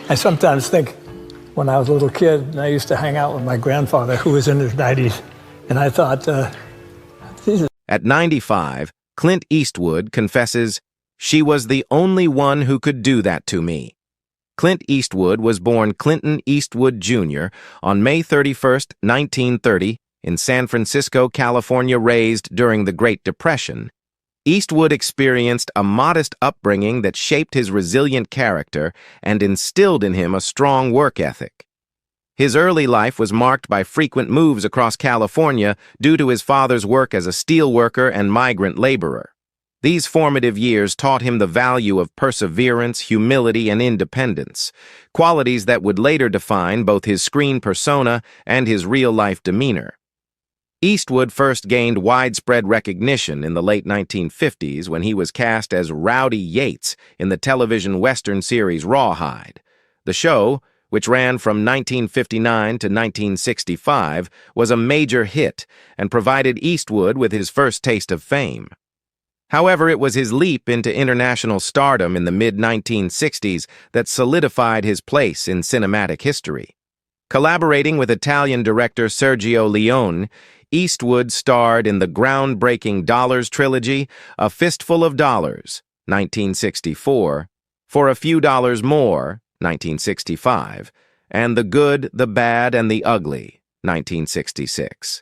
I sometimes think when I was a little kid, and I used to hang out with my grandfather, who was in his 90s, and I thought, Jesus. At 95, Clint Eastwood confesses, "She was the only one who could do that to me." Clint Eastwood was born Clinton Eastwood Jr. on May 31, 1930, in San Francisco, California. Raised during the Great Depression, Eastwood experienced a modest upbringing that shaped his resilient character and instilled in him a strong work ethic. His early life was marked by frequent moves across California due to his father's work as a steelworker and migrant laborer. These formative years taught him the value of perseverance, humility, and independence, qualities that would later define both his screen persona and his real-life demeanor. Eastwood first gained widespread recognition in the late 1950s when he was cast as Rowdy Yates in the television Western series Rawhide. The show, which ran from 1959 to 1965, was a major hit and provided Eastwood with his first taste of fame. However, it was his leap into international stardom in the mid-1960s that solidified his place in cinematic history. Collaborating with Italian director Sergio Leone, Eastwood starred in the groundbreaking Dollars trilogy, A Fistful of Dollars, 1964, For a Few Dollars More, 1965, and The Good, the Bad, and the Ugly, 1966.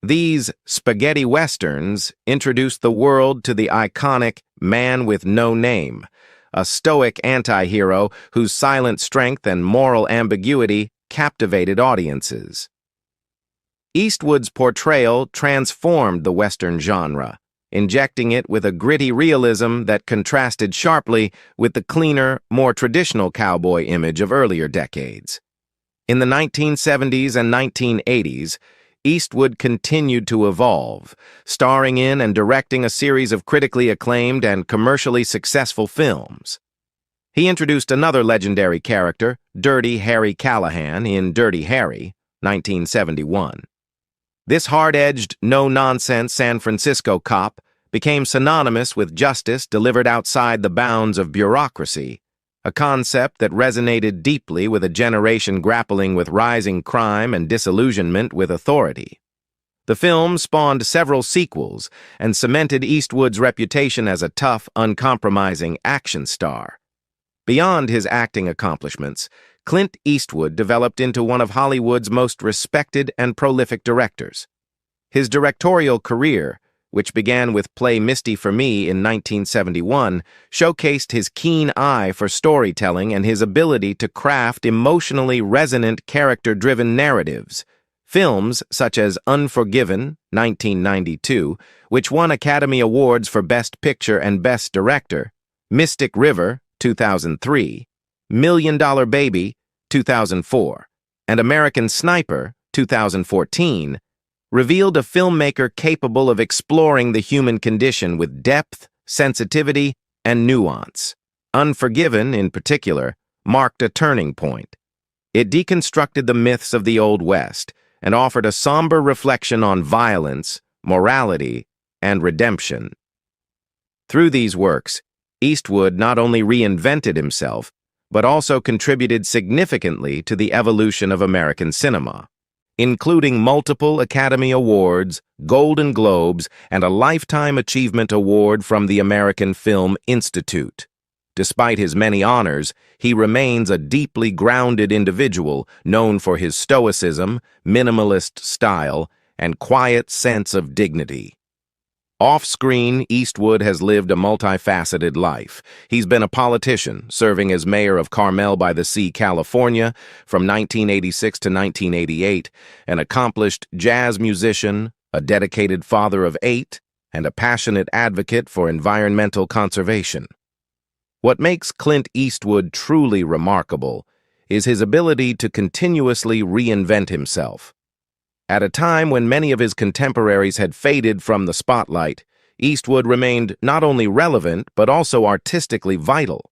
These spaghetti westerns introduced the world to the iconic Man with No Name, a stoic anti-hero whose silent strength and moral ambiguity captivated audiences. Eastwood's portrayal transformed the Western genre, injecting it with a gritty realism that contrasted sharply with the cleaner, more traditional cowboy image of earlier decades. In the 1970s and 1980s, Eastwood continued to evolve, starring in and directing a series of critically acclaimed and commercially successful films. He introduced another legendary character, Dirty Harry Callahan, in Dirty Harry, 1971. This hard-edged, no-nonsense San Francisco cop became synonymous with justice delivered outside the bounds of bureaucracy, a concept that resonated deeply with a generation grappling with rising crime and disillusionment with authority. The film spawned several sequels and cemented Eastwood's reputation as a tough, uncompromising action star. Beyond his acting accomplishments, Clint Eastwood developed into one of Hollywood's most respected and prolific directors. His directorial career, which began with Play Misty for Me in 1971, showcased his keen eye for storytelling and his ability to craft emotionally resonant, character-driven narratives. Films such as Unforgiven, 1992, which won Academy Awards for Best Picture and Best Director, Mystic River, 2003, Million Dollar Baby, 2004, and American Sniper, 2014, revealed a filmmaker capable of exploring the human condition with depth, sensitivity, and nuance. Unforgiven, in particular, marked a turning point. It deconstructed the myths of the Old West and offered a somber reflection on violence, morality, and redemption. Through these works, Eastwood not only reinvented himself, but also contributed significantly to the evolution of American cinema, including multiple Academy Awards, Golden Globes, and a Lifetime Achievement Award from the American Film Institute. Despite his many honors, he remains a deeply grounded individual known for his stoicism, minimalist style, and quiet sense of dignity. Off-screen, Eastwood has lived a multifaceted life. He's been a politician, serving as mayor of Carmel-by-the-Sea, California, from 1986 to 1988, an accomplished jazz musician, a dedicated father of 8, and a passionate advocate for environmental conservation. What makes Clint Eastwood truly remarkable is his ability to continuously reinvent himself. At a time when many of his contemporaries had faded from the spotlight, Eastwood remained not only relevant but also artistically vital.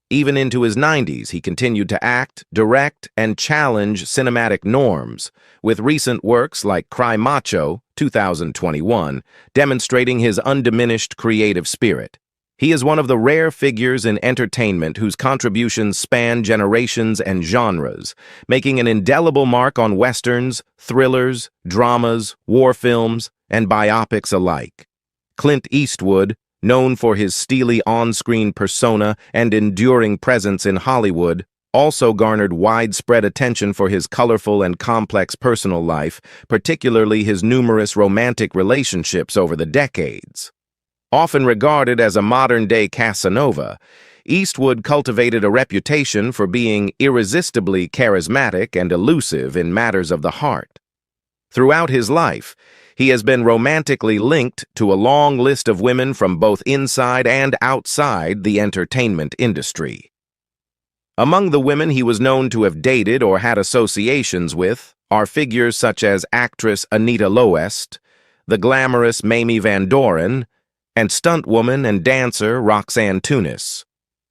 Even into his 90s, he continued to act, direct, and challenge cinematic norms, with recent works like Cry Macho, 2021, demonstrating his undiminished creative spirit. He is one of the rare figures in entertainment whose contributions span generations and genres, making an indelible mark on westerns, thrillers, dramas, war films, and biopics alike. Clint Eastwood, known for his steely on-screen persona and enduring presence in Hollywood, also garnered widespread attention for his colorful and complex personal life, particularly his numerous romantic relationships over the decades. Often regarded as a modern-day Casanova, Eastwood cultivated a reputation for being irresistibly charismatic and elusive in matters of the heart. Throughout his life, he has been romantically linked to a long list of women from both inside and outside the entertainment industry. Among the women he was known to have dated or had associations with are figures such as actress Anita Loest, the glamorous Mamie Van Doren, and stuntwoman and dancer Roxanne Tunis.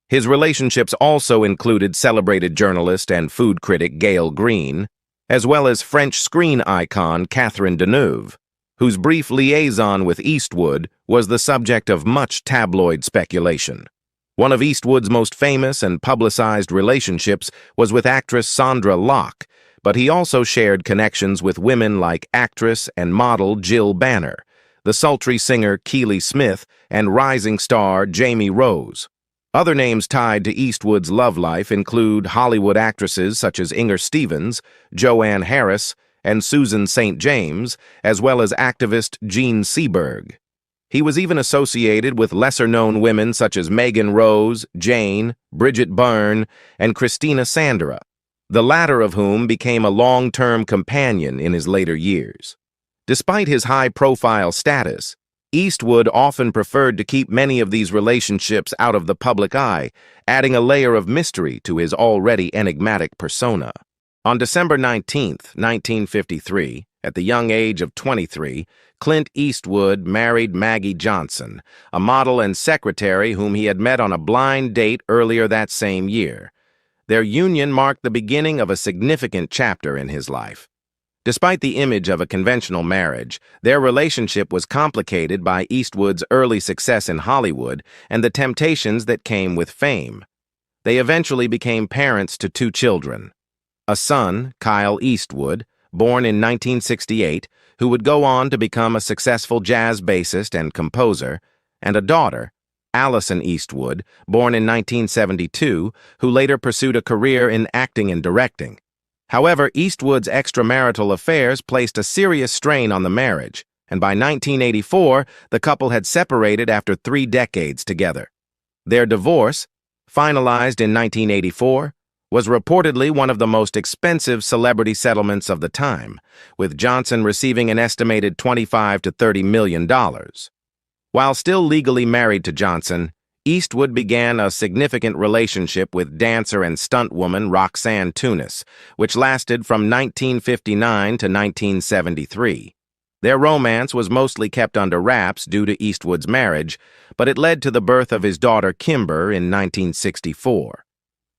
His relationships also included celebrated journalist and food critic Gail Green, as well as French screen icon Catherine Deneuve, whose brief liaison with Eastwood was the subject of much tabloid speculation. One of Eastwood's most famous and publicized relationships was with actress Sandra Locke, but he also shared connections with women like actress and model Jill Banner, the sultry singer Keely Smith, and rising star Jamie Rose. Other names tied to Eastwood's love life include Hollywood actresses such as Inger Stevens, Joanne Harris, and Susan St. James, as well as activist Jean Seberg. He was even associated with lesser-known women such as Megan Rose, Jane, Bridget Byrne, and Christina Sandra, the latter of whom became a long-term companion in his later years. Despite his high-profile status, Eastwood often preferred to keep many of these relationships out of the public eye, adding a layer of mystery to his already enigmatic persona. On December 19, 1953, at the young age of 23, Clint Eastwood married Maggie Johnson, a model and secretary whom he had met on a blind date earlier that same year. Their union marked the beginning of a significant chapter in his life. Despite the image of a conventional marriage, their relationship was complicated by Eastwood's early success in Hollywood and the temptations that came with fame. They eventually became parents to 2 children. A son, Kyle Eastwood, born in 1968, who would go on to become a successful jazz bassist and composer, and a daughter, Allison Eastwood, born in 1972, who later pursued a career in acting and directing. However, Eastwood's extramarital affairs placed a serious strain on the marriage, and by 1984, the couple had separated after 3 decades together. Their divorce, finalized in 1984, was reportedly one of the most expensive celebrity settlements of the time, with Johnson receiving an estimated $25 to $30 million. While still legally married to Johnson, Eastwood began a significant relationship with dancer and stuntwoman Roxanne Tunis, which lasted from 1959 to 1973. Their romance was mostly kept under wraps due to Eastwood's marriage, but it led to the birth of his daughter Kimber in 1964.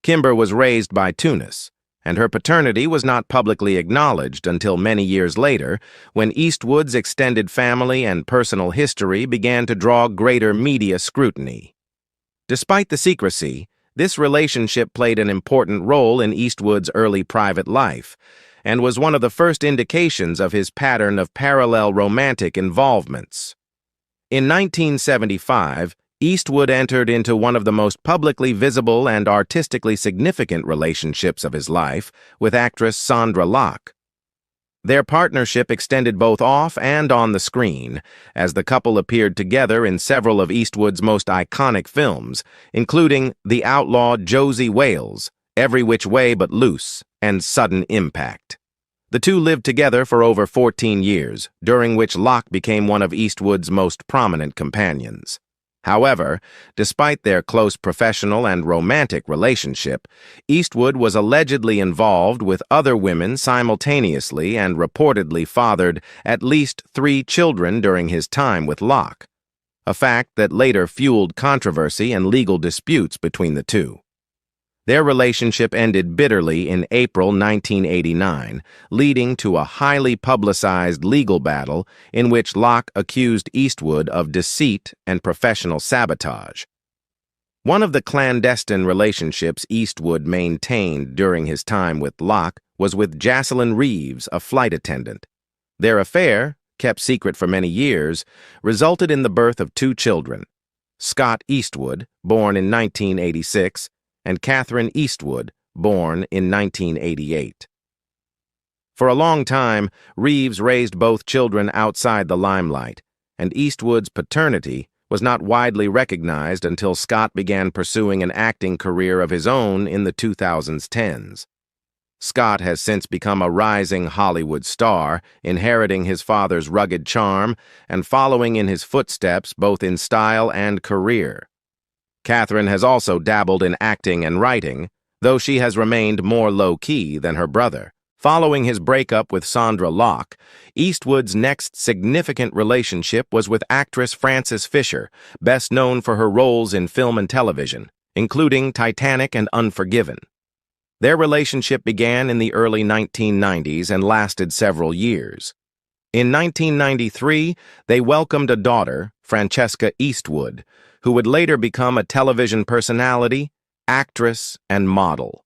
Kimber was raised by Tunis, and her paternity was not publicly acknowledged until many years later, when Eastwood's extended family and personal history began to draw greater media scrutiny. Despite the secrecy, this relationship played an important role in Eastwood's early private life, and was one of the first indications of his pattern of parallel romantic involvements. In 1975, Eastwood entered into one of the most publicly visible and artistically significant relationships of his life with actress Sandra Locke. Their partnership extended both off and on the screen, as the couple appeared together in several of Eastwood's most iconic films, including The Outlaw Josie Wales, Every Which Way But Loose, and Sudden Impact. The two lived together for over 14 years, during which Locke became one of Eastwood's most prominent companions. However, despite their close professional and romantic relationship, Eastwood was allegedly involved with other women simultaneously and reportedly fathered at least 3 children during his time with Locke, a fact that later fueled controversy and legal disputes between the two. Their relationship ended bitterly in April 1989, leading to a highly publicized legal battle in which Locke accused Eastwood of deceit and professional sabotage. One of the clandestine relationships Eastwood maintained during his time with Locke was with Jocelyn Reeves, a flight attendant. Their affair, kept secret for many years, resulted in the birth of two children, Scott Eastwood, born in 1986, and Catherine Eastwood, born in 1988. For a long time, Reeves raised both children outside the limelight, and Eastwood's paternity was not widely recognized until Scott began pursuing an acting career of his own in the 2010s. Scott has since become a rising Hollywood star, inheriting his father's rugged charm and following in his footsteps both in style and career. Catherine has also dabbled in acting and writing, though she has remained more low-key than her brother. Following his breakup with Sandra Locke, Eastwood's next significant relationship was with actress Frances Fisher, best known for her roles in film and television, including Titanic and Unforgiven. Their relationship began in the early 1990s and lasted several years. In 1993, they welcomed a daughter, Francesca Eastwood, who would later become a television personality, actress, and model.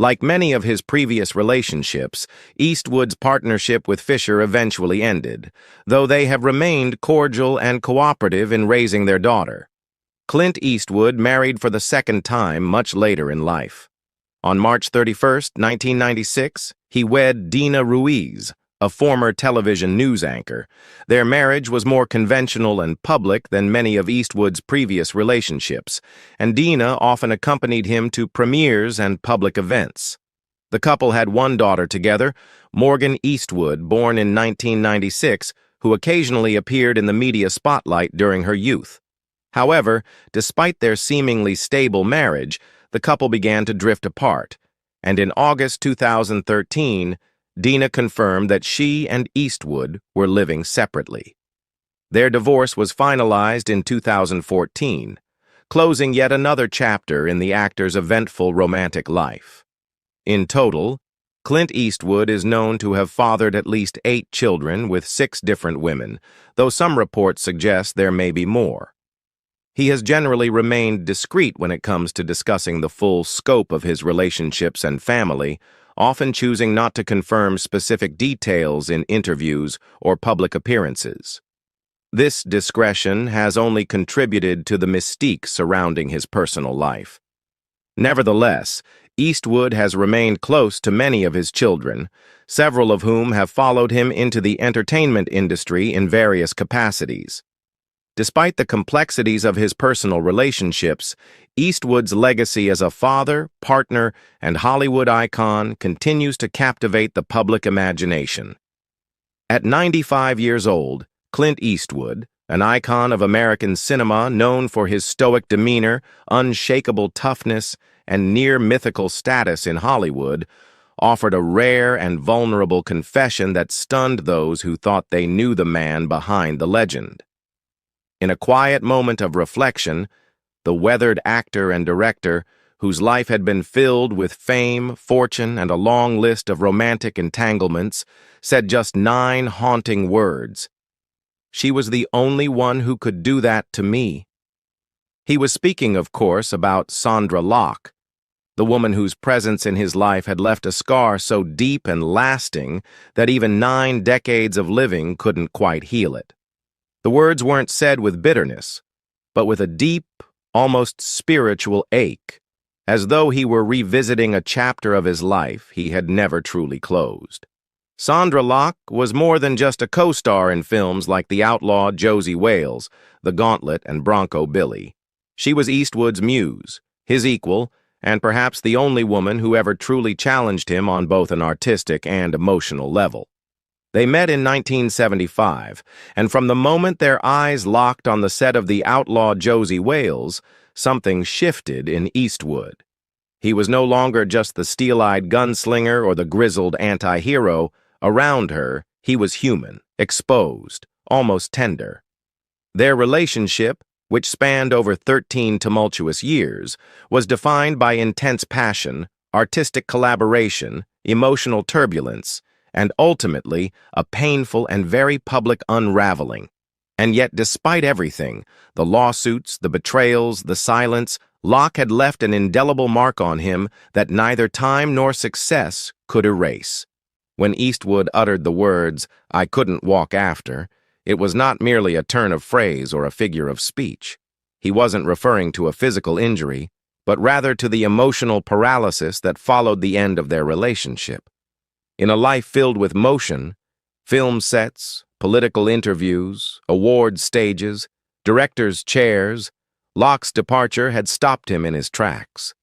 Like many of his previous relationships, Eastwood's partnership with Fisher eventually ended, though they have remained cordial and cooperative in raising their daughter. Clint Eastwood married for the second time much later in life. On March 31, 1996, he wed Dina Ruiz, a former television news anchor. Their marriage was more conventional and public than many of Eastwood's previous relationships, and Dina often accompanied him to premieres and public events. The couple had one daughter together, Morgan Eastwood, born in 1996, who occasionally appeared in the media spotlight during her youth. However, despite their seemingly stable marriage, the couple began to drift apart, and in August 2013, Dina confirmed that she and Eastwood were living separately. Their divorce was finalized in 2014, closing yet another chapter in the actor's eventful romantic life. In total, Clint Eastwood is known to have fathered at least 8 children with 6 different women, though some reports suggest there may be more. He has generally remained discreet when it comes to discussing the full scope of his relationships and family, often choosing not to confirm specific details in interviews or public appearances. This discretion has only contributed to the mystique surrounding his personal life. Nevertheless, Eastwood has remained close to many of his children, several of whom have followed him into the entertainment industry in various capacities. Despite the complexities of his personal relationships, Eastwood's legacy as a father, partner, and Hollywood icon continues to captivate the public imagination. At 95 years old, Clint Eastwood, an icon of American cinema known for his stoic demeanor, unshakable toughness, and near-mythical status in Hollywood, offered a rare and vulnerable confession that stunned those who thought they knew the man behind the legend. In a quiet moment of reflection, the weathered actor and director, whose life had been filled with fame, fortune, and a long list of romantic entanglements, said just 9 haunting words. "She was the only one who could do that to me." He was speaking, of course, about Sandra Locke, the woman whose presence in his life had left a scar so deep and lasting that even 9 decades of living couldn't quite heal it. The words weren't said with bitterness, but with a deep, almost spiritual ache, as though he were revisiting a chapter of his life he had never truly closed. Sandra Locke was more than just a co-star in films like The Outlaw Josie Wales, The Gauntlet, and Bronco Billy. She was Eastwood's muse, his equal, and perhaps the only woman who ever truly challenged him on both an artistic and emotional level. They met in 1975, and from the moment their eyes locked on the set of The Outlaw Josie Wales, something shifted in Eastwood. He was no longer just the steel-eyed gunslinger or the grizzled anti-hero. Around her, he was human, exposed, almost tender. Their relationship, which spanned over 13 tumultuous years, was defined by intense passion, artistic collaboration, emotional turbulence, and ultimately a painful and very public unraveling. And yet, despite everything, the lawsuits, the betrayals, the silence, Locke had left an indelible mark on him that neither time nor success could erase. When Eastwood uttered the words, "I couldn't walk after," it was not merely a turn of phrase or a figure of speech. He wasn't referring to a physical injury, but rather to the emotional paralysis that followed the end of their relationship. In a life filled with motion, film sets, political interviews, award stages, directors' chairs, Locke's departure had stopped him in his tracks.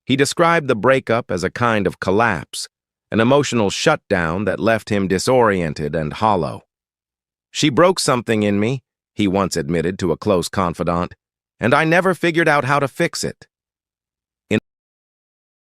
He described the breakup as a kind of collapse, an emotional shutdown that left him disoriented and hollow. "She broke something in me," he once admitted to a close confidant, "and I never figured out how to fix it."